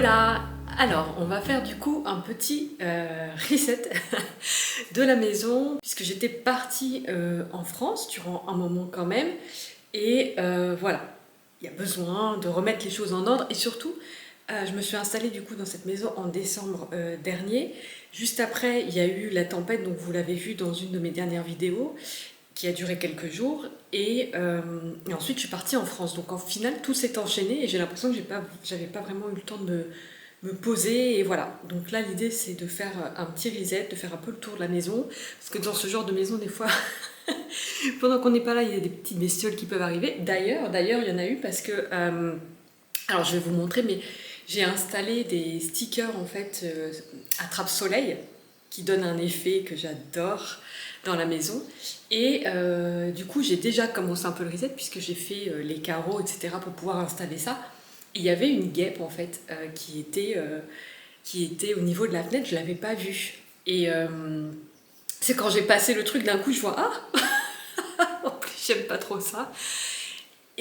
Voilà, alors on va faire du coup un petit reset de la maison puisque j'étais partie en France durant un moment quand même et voilà, il y a besoin de remettre les choses en ordre et surtout je me suis installée du coup dans cette maison en décembre dernier. Juste après il y a eu la tempête, donc vous l'avez vu dans une de mes dernières vidéos qui a duré quelques jours et ensuite je suis partie en France. Donc en final tout s'est enchaîné et j'ai l'impression que j'avais pas vraiment eu le temps de me poser et voilà. Donc là l'idée c'est de faire un petit reset, de faire un peu le tour de la maison parce que dans ce genre de maison des fois pendant qu'on n'est pas là il y a des petites bestioles qui peuvent arriver. D'ailleurs il y en a eu parce que alors je vais vous montrer mais j'ai installé des stickers en fait attrape-soleil qui donnent un effet que j'adore dans la maison et du coup j'ai déjà commencé un peu le reset puisque j'ai fait les carreaux etc pour pouvoir installer ça. Et il y avait une guêpe en fait qui était au niveau de la fenêtre, je l'avais pas vue et c'est quand j'ai passé le truc d'un coup je vois ah en plus j'aime pas trop ça.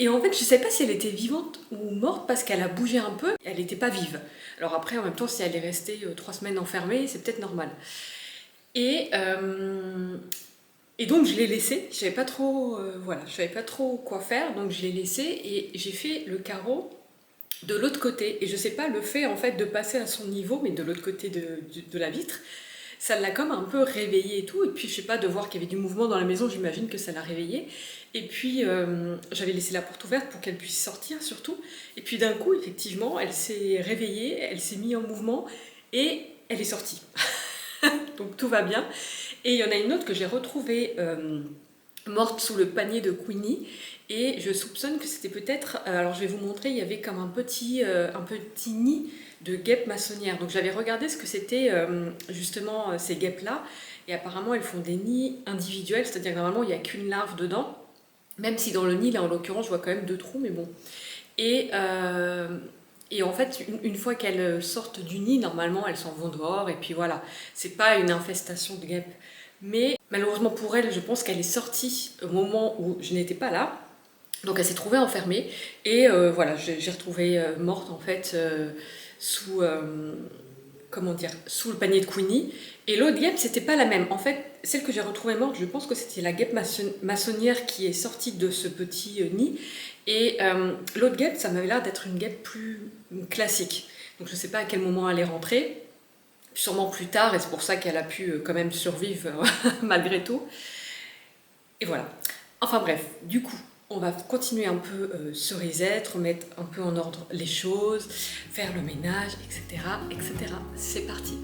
Et en fait, je sais pas si elle était vivante ou morte parce qu'elle a bougé un peu. Elle n'était pas vive. Alors après, en même temps, si elle est restée 3 semaines enfermée, c'est peut-être normal. Et, euh, et donc, je l'ai laissée. Je savais pas trop, voilà, je savais pas trop quoi faire. Donc, je l'ai laissée et j'ai fait le carreau de l'autre côté. Et je sais pas, le fait en fait de passer à son niveau, mais de l'autre côté de la vitre, ça l'a comme un peu réveillée et tout. Et puis, je sais pas, de voir qu'il y avait du mouvement dans la maison, j'imagine que ça l'a réveillée. Et puis, j'avais laissé la porte ouverte pour qu'elle puisse sortir surtout. Et puis d'un coup, effectivement, elle s'est réveillée, elle s'est mise en mouvement et elle est sortie. Donc tout va bien. Et il y en a une autre que j'ai retrouvée morte sous le panier de Queenie. Et je soupçonne que c'était peut-être... alors je vais vous montrer, il y avait comme un petit nid de guêpes maçonnières. Donc j'avais regardé ce que c'était justement ces guêpes-là. Et apparemment, elles font des nids individuels, c'est-à-dire que normalement, il n'y a qu'une larve dedans. Même si dans le nid, là en l'occurrence, je vois quand même 2 trous, mais bon. Et, et en fait, une fois qu'elles sortent du nid, normalement, elles s'en vont dehors, et puis voilà. C'est pas une infestation de guêpes. Mais malheureusement pour elle, je pense qu'elle est sortie au moment où je n'étais pas là. Donc elle s'est trouvée enfermée, et voilà, j'ai retrouvé morte en fait sous... comment dire, sous le panier de Queenie. Et l'autre guêpe, c'était pas la même. En fait, celle que j'ai retrouvée morte, je pense que c'était la guêpe maçonnière qui est sortie de ce petit nid. Et l'autre guêpe, ça m'avait l'air d'être une guêpe plus classique. Donc je sais pas à quel moment elle est rentrée. Sûrement plus tard, et c'est pour ça qu'elle a pu quand même survivre malgré tout. Et voilà. Enfin bref, du coup, on va continuer un peu ce reset, remettre un peu en ordre les choses, faire le ménage, etc. etc. C'est parti.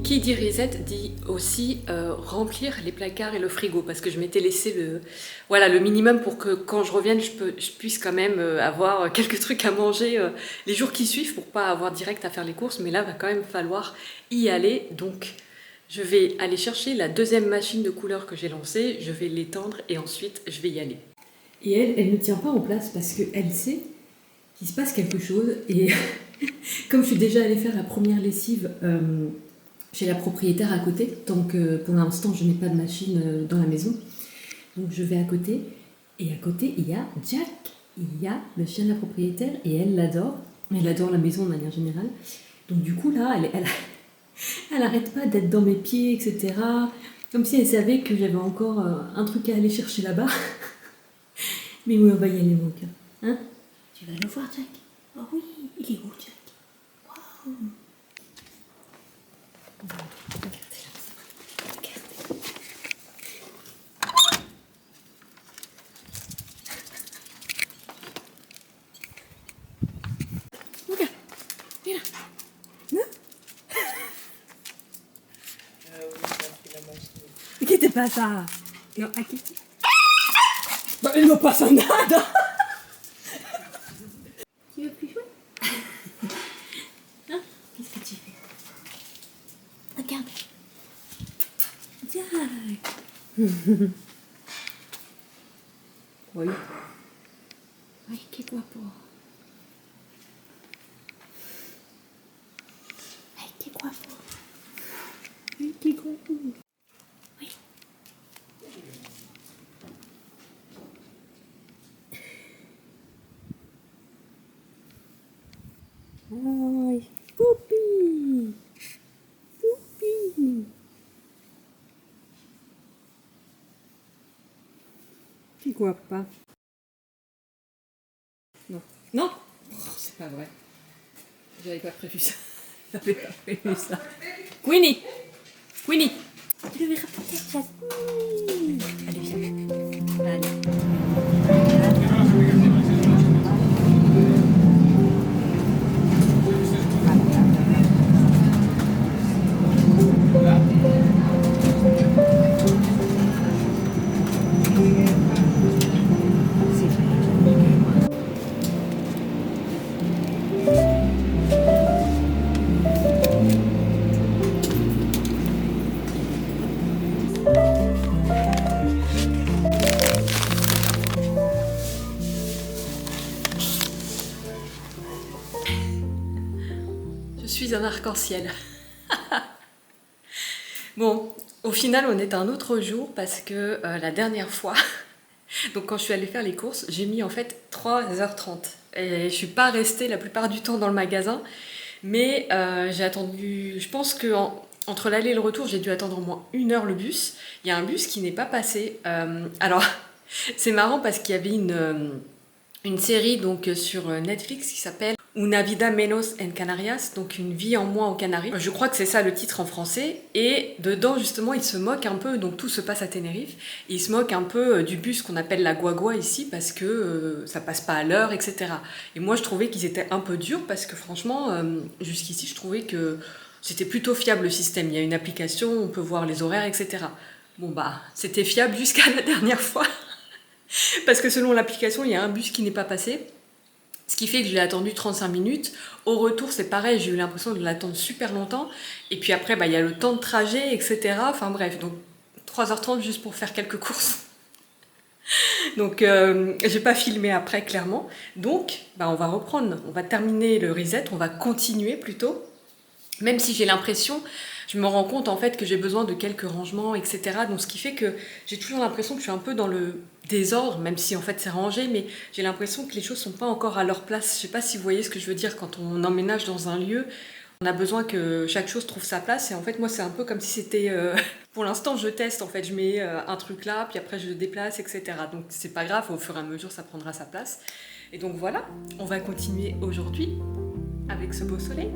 Qui dit reset dit aussi remplir les placards et le frigo parce que je m'étais laissé le minimum pour que quand je revienne je puisse quand même avoir quelques trucs à manger les jours qui suivent pour pas avoir direct à faire les courses, mais là va quand même falloir y aller. Donc je vais aller chercher la deuxième machine de couleur que j'ai lancée, je vais l'étendre et ensuite je vais y aller. Et elle ne tient pas en place parce qu'elle sait qu'il se passe quelque chose et comme je suis déjà allée faire la première lessive chez la propriétaire à côté, tant que pour l'instant je n'ai pas de machine dans la maison. Donc je vais à côté, et à côté il y a Jack, il y a le chien de la propriétaire, et elle l'adore. Elle adore la maison de manière générale. Donc du coup là, elle arrête pas d'être dans mes pieds, etc. Comme si elle savait que j'avais encore un truc à aller chercher là-bas. Mais oui, on va y aller mon cœur. Hein? Tu vas le voir Jack? Oh oui, il est où Jack? Wow. Regarde, viens là. Non? Qu'est-ce pas ça? Non, à qui? Bah, il ne passe nada. Tu veux plus jouer? Hein? Qu'est-ce que tu fais? Regarde. Jack. Oui. Ay, qué guapo. Ay, qué guapo. Ay, qué guapo. Oui. Ay, Poupi. Poupi. Qué guapa. Non. Non. Oh, c'est pas vrai. J'avais pas prévu ça. J'avais pas prévu ça. Queenie. Queenie. Tu le verras peut-être, Jack. Allez, viens. Allez. Je suis un arc-en-ciel. Bon, au final, on est un autre jour parce que la dernière fois, donc quand je suis allée faire les courses, j'ai mis en fait 3h30. Et je suis pas restée la plupart du temps dans le magasin, mais j'ai attendu, je pense que entre l'aller et le retour, j'ai dû attendre au moins 1 heure le bus. Il y a un bus qui n'est pas passé. Alors, c'est marrant parce qu'il y avait une série donc sur Netflix qui s'appelle Una vida menos en Canarias, donc une vie en moins aux Canaries. Je crois que c'est ça le titre en français. Et dedans justement, il se moque un peu, donc tout se passe à Tenerife. Et il se moque un peu du bus qu'on appelle la guagua ici parce que ça passe pas à l'heure, etc. Et moi, je trouvais qu'ils étaient un peu durs parce que franchement, jusqu'ici, je trouvais que c'était plutôt fiable le système. Il y a une application, on peut voir les horaires, etc. Bon bah, c'était fiable jusqu'à la dernière fois. Parce que selon l'application, il y a un bus qui n'est pas passé. Ce qui fait que je l'ai attendu 35 minutes. Au retour, c'est pareil, j'ai eu l'impression de l'attendre super longtemps. Et puis après, bah, il y a le temps de trajet, etc. Enfin bref, donc 3h30 juste pour faire quelques courses. Donc, j'ai pas filmé après, clairement. Donc, bah, on va reprendre, on va terminer le reset, on va continuer plutôt. Même si j'ai l'impression, je me rends compte en fait que j'ai besoin de quelques rangements, etc. Donc ce qui fait que j'ai toujours l'impression que je suis un peu dans le désordre, même si en fait c'est rangé, mais j'ai l'impression que les choses sont pas encore à leur place. Je sais pas si vous voyez ce que je veux dire, quand on emménage dans un lieu, on a besoin que chaque chose trouve sa place. Et en fait moi c'est un peu comme si c'était... Pour l'instant je teste, en fait je mets un truc là, puis après je le déplace, etc. Donc c'est pas grave, au fur et à mesure ça prendra sa place. Et donc voilà, on va continuer aujourd'hui avec ce beau soleil.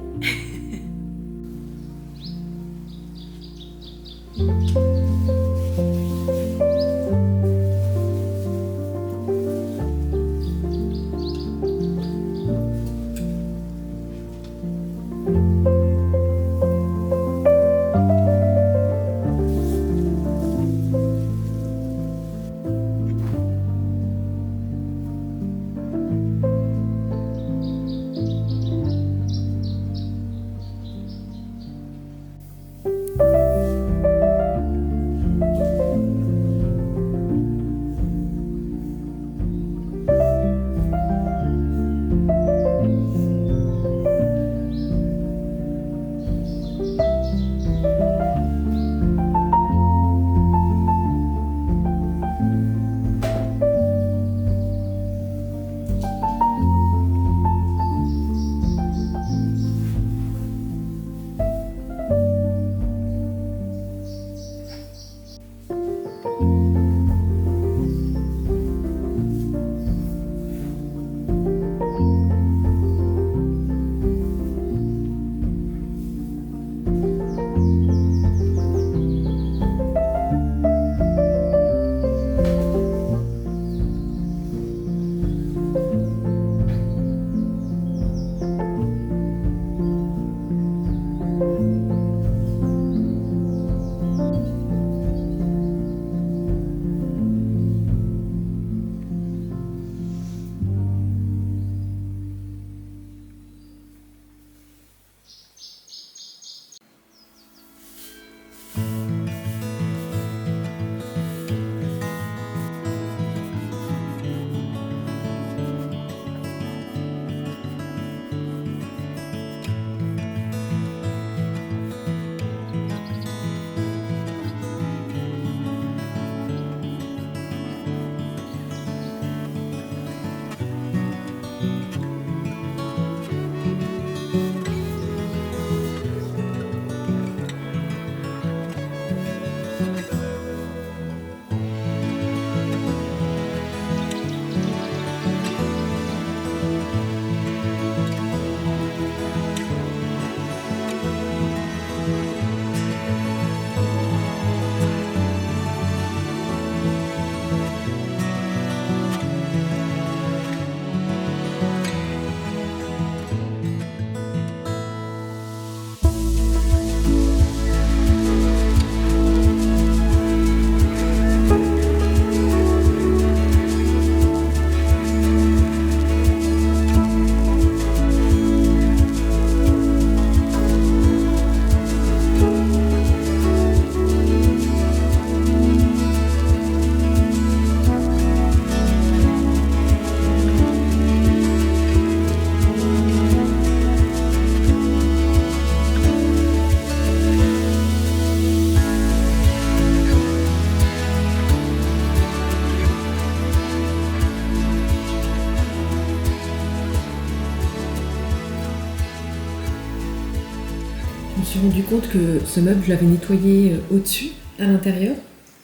me suis rendu compte que ce meuble, je l'avais nettoyé au-dessus, à l'intérieur,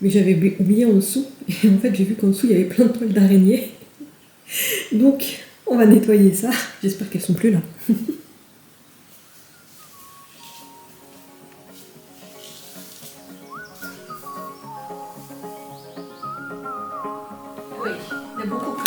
mais j'avais oublié en dessous. Et en fait, j'ai vu qu'en dessous, il y avait plein de toiles d'araignée. Donc, on va nettoyer ça. J'espère qu'elles sont plus là. Oui, il y a beaucoup plus.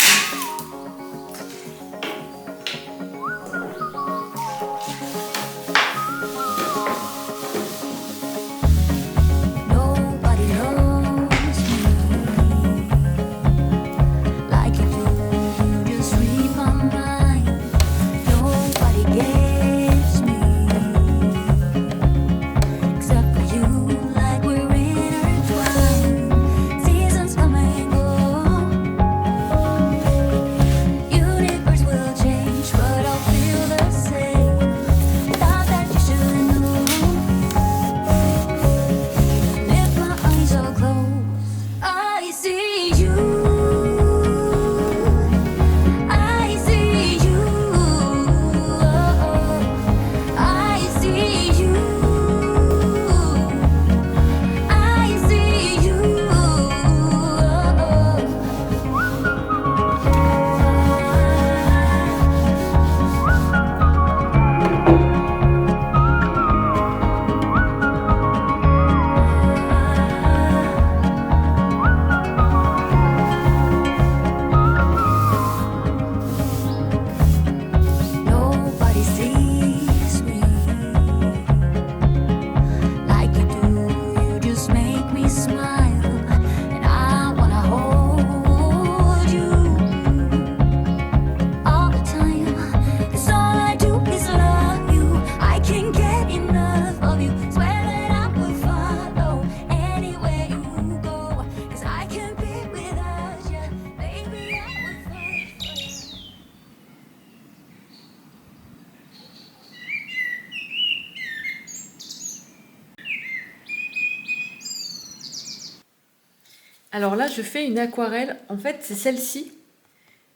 Alors là, je fais une aquarelle. En fait, c'est celle-ci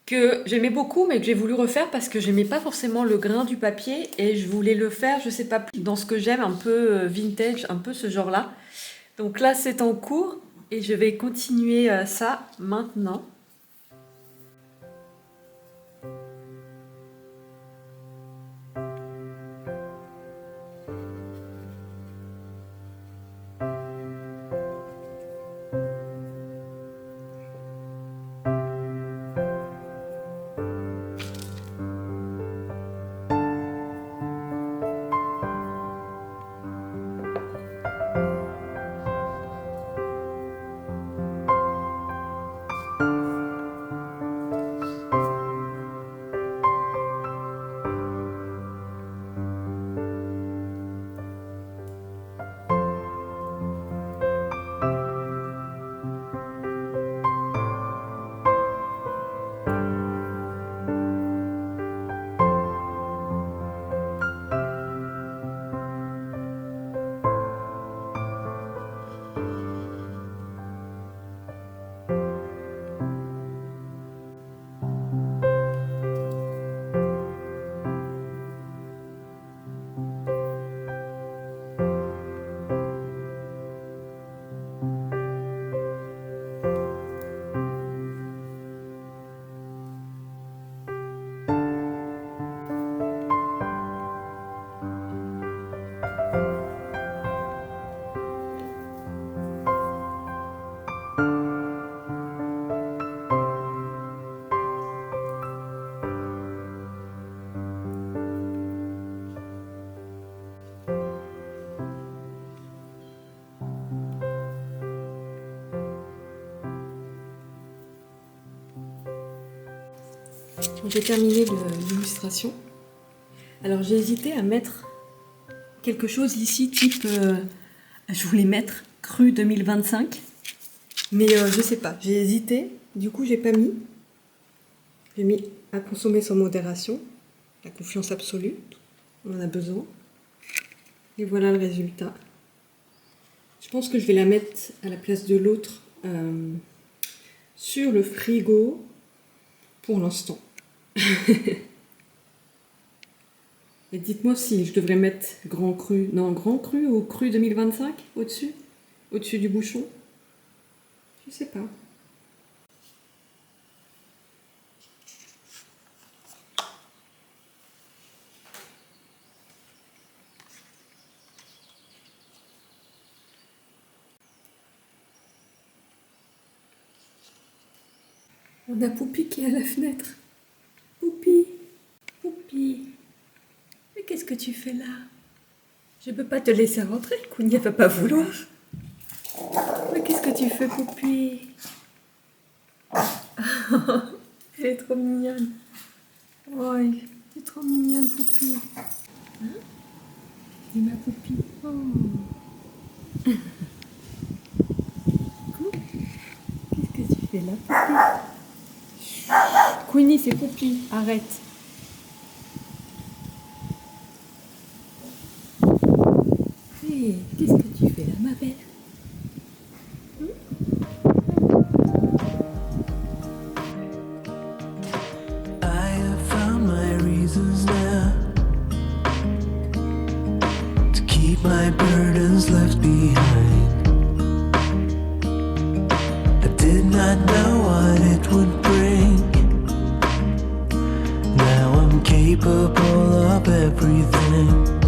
que j'aimais beaucoup, mais que j'ai voulu refaire parce que j'aimais pas forcément le grain du papier et je voulais le faire, je sais pas, dans ce que j'aime, un peu vintage, un peu ce genre-là. Donc là, c'est en cours et je vais continuer ça maintenant. J'ai terminé l'illustration. Alors j'ai hésité à mettre quelque chose ici, type, je voulais mettre cru 2025, mais je sais pas, j'ai hésité, du coup j'ai pas mis. J'ai mis à consommer sans modération, la confiance absolue, on en a besoin. Et voilà le résultat. Je pense que je vais la mettre à la place de l'autre sur le frigo pour l'instant. Et dites-moi si je devrais mettre grand cru, non, grand cru ou cru 2025 au-dessus? Au-dessus du bouchon? Je sais pas. On a Poupie qui est à la fenêtre. Poupie, Poupie, mais qu'est-ce que tu fais là? Je ne peux pas te laisser rentrer, Kounia va pas vouloir. Mais qu'est-ce que tu fais, Poupie? Elle est trop mignonne. Oh, elle est trop mignonne, Poupie. Hein? C'est ma Poupie. Oh. Qu'est-ce que tu fais là, Poupie? Queenie, c'est Poupie, arrête. Hé, qu'est-ce que tu fais là, ma belle? I have found my reasons now to keep my burdens left behind. I did not know what it would bring. Now I'm capable of everything.